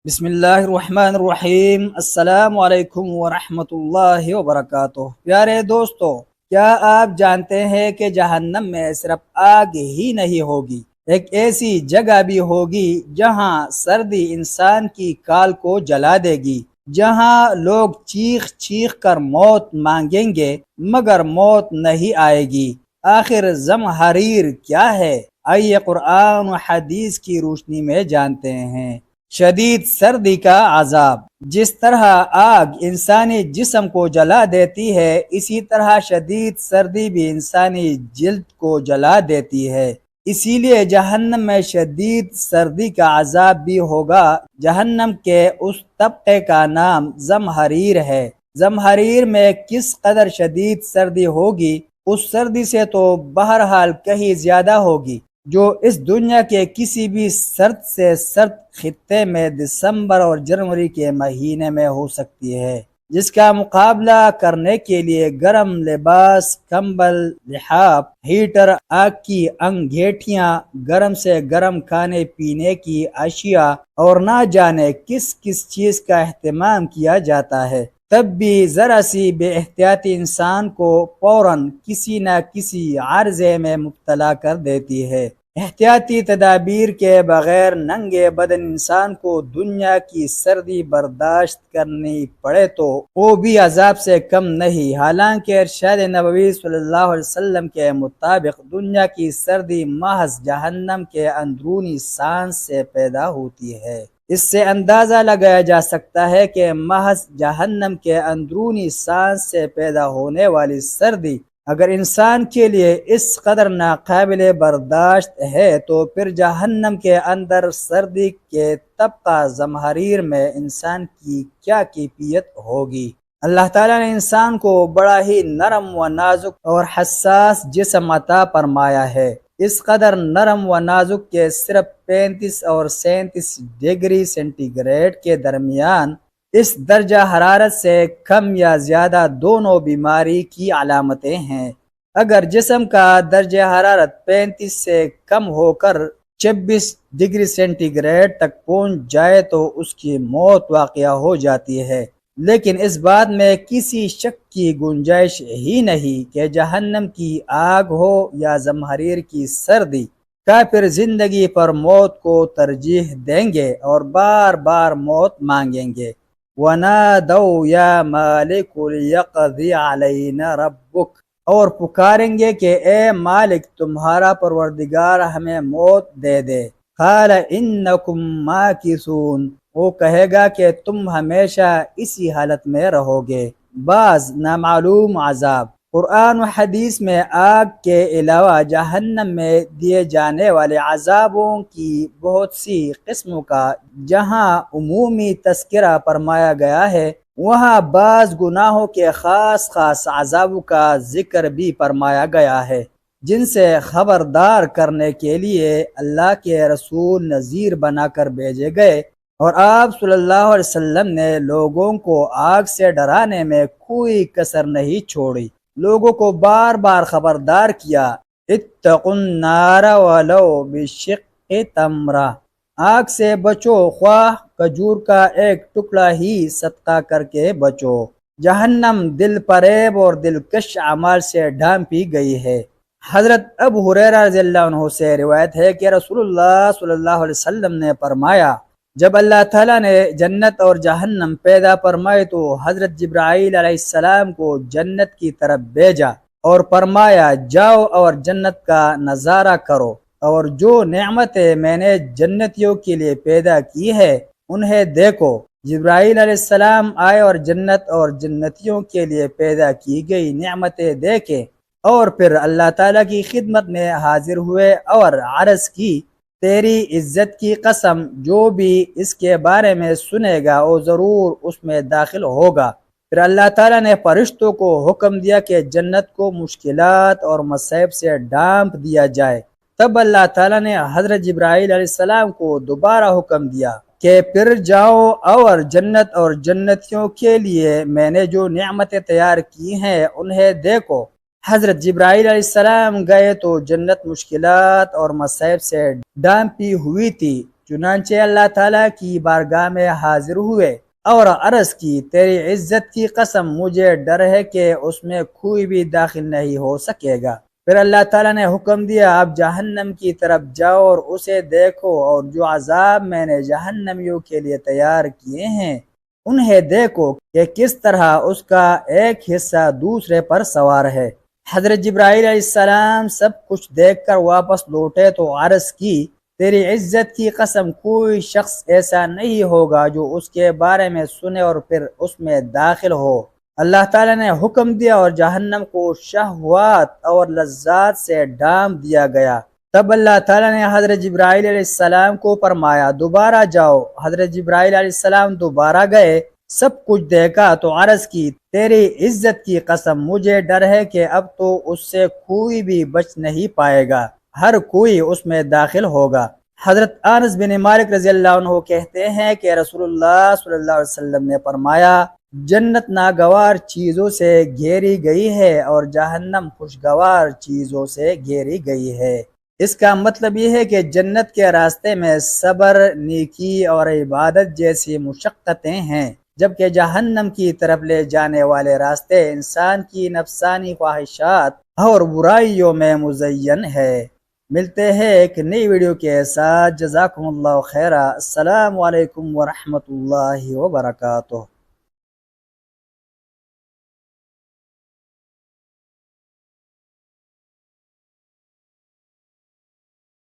بسم اللہ الرحمن الرحیم۔ السلام علیکم ورحمۃ اللہ وبرکاتہ۔ پیارے دوستو، کیا آپ جانتے ہیں کہ جہنم میں صرف آگ ہی نہیں ہوگی، ایک ایسی جگہ بھی ہوگی جہاں سردی انسان کی کال کو جلا دے گی، جہاں لوگ چیخ چیخ کر موت مانگیں گے مگر موت نہیں آئے گی۔ آخر زمہریر کیا ہے؟ آئیے قرآن و حدیث کی روشنی میں جانتے ہیں۔ شدید سردی کا عذاب۔ جس طرح آگ انسانی جسم کو جلا دیتی ہے، اسی طرح شدید سردی بھی انسانی جلد کو جلا دیتی ہے۔ اسی لیے جہنم میں شدید سردی کا عذاب بھی ہوگا۔ جہنم کے اس طبقے کا نام زمہریر ہے۔ زمہریر میں کس قدر شدید سردی ہوگی، اس سردی سے تو بہرحال کہیں زیادہ ہوگی جو اس دنیا کے کسی بھی سرد سے سرد خطے میں دسمبر اور جنوری کے مہینے میں ہو سکتی ہے، جس کا مقابلہ کرنے کے لیے گرم لباس، کمبل، لحاف، ہیٹر، آگ کی انگیٹھیاں، گرم سے گرم کھانے پینے کی اشیاء اور نہ جانے کس کس چیز کا اہتمام کیا جاتا ہے، تب بھی ذرا سی بے احتیاطی انسان کو فوراً کسی نہ کسی عارضے میں مبتلا کر دیتی ہے۔ احتیاطی تدابیر کے بغیر ننگے بدن انسان کو دنیا کی سردی برداشت کرنی پڑے تو وہ بھی عذاب سے کم نہیں۔ حالانکہ ارشاد نبوی صلی اللہ علیہ وسلم کے مطابق دنیا کی سردی محض جہنم کے اندرونی سانس سے پیدا ہوتی ہے۔ اس سے اندازہ لگایا جا سکتا ہے کہ محض جہنم کے اندرونی سانس سے پیدا ہونے والی سردی اگر انسان کے لیے اس قدر ناقابل برداشت ہے تو پھر جہنم کے اندر سردی کے طبقہ زمہریر میں انسان کی کیا کیفیت ہوگی۔ اللہ تعالیٰ نے انسان کو بڑا ہی نرم و نازک اور حساس جسم عطا فرمایا ہے، اس قدر نرم و نازک کہ صرف 35 اور 37 ڈگری سینٹی گریڈ کے درمیان اس درجہ حرارت سے کم یا زیادہ دونوں بیماری کی علامتیں ہیں۔ اگر جسم کا درجہ حرارت 35 سے کم ہو کر 26 ڈگری سینٹی گریڈ تک پہنچ جائے تو اس کی موت واقع ہو جاتی ہے، لیکن اس بات میں کسی شک کی گنجائش ہی نہیں کہ جہنم کی آگ ہو یا زمہریر کی سردی، کافر زندگی پر موت کو ترجیح دیں گے اور بار بار موت مانگیں گے۔ وَنَادَوْا يَا مَالِكُ لِيَقْضِيَ عَلَيْنَا رَبُّكَ، اور پکاریں گے کہ اے مالک تمہارا پروردگار ہمیں موت دے دے۔ قَالَ إِنَّكُمْ مَاكِثُونَ، وہ کہے گا کہ تم ہمیشہ اسی حالت میں رہو گے۔ بعض نامعلوم عذاب۔ قرآن و حدیث میں آگ کے علاوہ جہنم میں دیے جانے والے عذابوں کی بہت سی قسموں کا جہاں عمومی تذکرہ فرمایا گیا ہے، وہاں بعض گناہوں کے خاص خاص عذابوں کا ذکر بھی فرمایا گیا ہے، جن سے خبردار کرنے کے لیے اللہ کے رسول نذیر بنا کر بھیجے گئے، اور آپ صلی اللہ علیہ وسلم نے لوگوں کو آگ سے ڈرانے میں کوئی کسر نہیں چھوڑی، لوگوں کو بار بار خبردار کیا۔ اتقوا النار ولو بشق تمرہ، آگ سے بچو خواہ کھجور کا ایک ٹکڑا ہی صدقہ کر کے بچو۔ جہنم دل فریب اور دلکش اعمال سے ڈھانپی گئی ہے۔ حضرت ابو ہریرہ رضی اللہ عنہ سے روایت ہے کہ رسول اللہ صلی اللہ علیہ وسلم نے فرمایا، جب اللہ تعالیٰ نے جنت اور جہنم پیدا فرمائے تو حضرت جبرائیل علیہ السلام کو جنت کی طرف بھیجا اور فرمایا جاؤ اور جنت کا نظارہ کرو، اور جو نعمتیں میں نے جنتیوں کے لیے پیدا کی ہے انہیں دیکھو۔ جبرائیل علیہ السلام آئے اور جنت اور جنتیوں کے لیے پیدا کی گئی نعمتیں دیکھیں، اور پھر اللہ تعالیٰ کی خدمت میں حاضر ہوئے اور عرض کی، تیری عزت کی قسم جو بھی اس کے بارے میں سنے گا وہ ضرور اس میں داخل ہوگا۔ پھر اللہ تعالیٰ نے فرشتوں کو حکم دیا کہ جنت کو مشکلات اور مصائب سے ڈھانپ دیا جائے۔ تب اللہ تعالیٰ نے حضرت جبرائیل علیہ السلام کو دوبارہ حکم دیا کہ پھر جاؤ اور جنت اور جنتیوں کے لیے میں نے جو نعمتیں تیار کی ہیں انہیں دیکھو۔ حضرت جبرائیل علیہ السلام گئے تو جنت مشکلات اور مصائب سے ڈھانپی ہوئی تھی، چنانچہ اللہ تعالیٰ کی بارگاہ میں حاضر ہوئے اور عرض کی تیری عزت کی قسم مجھے ڈر ہے کہ اس میں کوئی بھی داخل نہیں ہو سکے گا۔ پھر اللہ تعالیٰ نے حکم دیا اب جہنم کی طرف جاؤ اور اسے دیکھو اور جو عذاب میں نے جہنمیوں کے لیے تیار کیے ہیں انہیں دیکھو کہ کس طرح اس کا ایک حصہ دوسرے پر سوار ہے۔ حضرت جبرائیل علیہ السلام سب کچھ دیکھ کر واپس لوٹے تو عرض کی تیری عزت کی قسم کوئی شخص ایسا نہیں ہوگا جو اس کے بارے میں سنے اور پھر اس میں داخل ہو۔ اللہ تعالیٰ نے حکم دیا اور جہنم کو شہوات اور لذات سے ڈھانپ دیا گیا۔ تب اللہ تعالیٰ نے حضرت جبرائیل علیہ السلام کو فرمایا دوبارہ جاؤ۔ حضرت جبرائیل علیہ السلام دوبارہ گئے، سب کچھ دیکھا تو عرض کی تیری عزت کی قسم مجھے ڈر ہے کہ اب تو اس سے کوئی بھی بچ نہیں پائے گا، ہر کوئی اس میں داخل ہوگا۔ حضرت انس بن مالک رضی اللہ عنہ کہتے ہیں کہ رسول اللہ صلی اللہ علیہ وسلم نے فرمایا جنت ناگوار چیزوں سے گھیری گئی ہے اور جہنم خوشگوار چیزوں سے گھیری گئی ہے۔ اس کا مطلب یہ ہے کہ جنت کے راستے میں صبر، نیکی اور عبادت جیسی مشقتیں ہیں، جبکہ جہنم کی طرف لے جانے والے راستے انسان کی نفسانی خواہشات اور برائیوں میں مزین ہے۔ ملتے ہیں ایک نئی ویڈیو کے ساتھ۔ جزاکم اللہ خیرہ۔ السلام علیکم ورحمۃ اللہ وبرکاتہ۔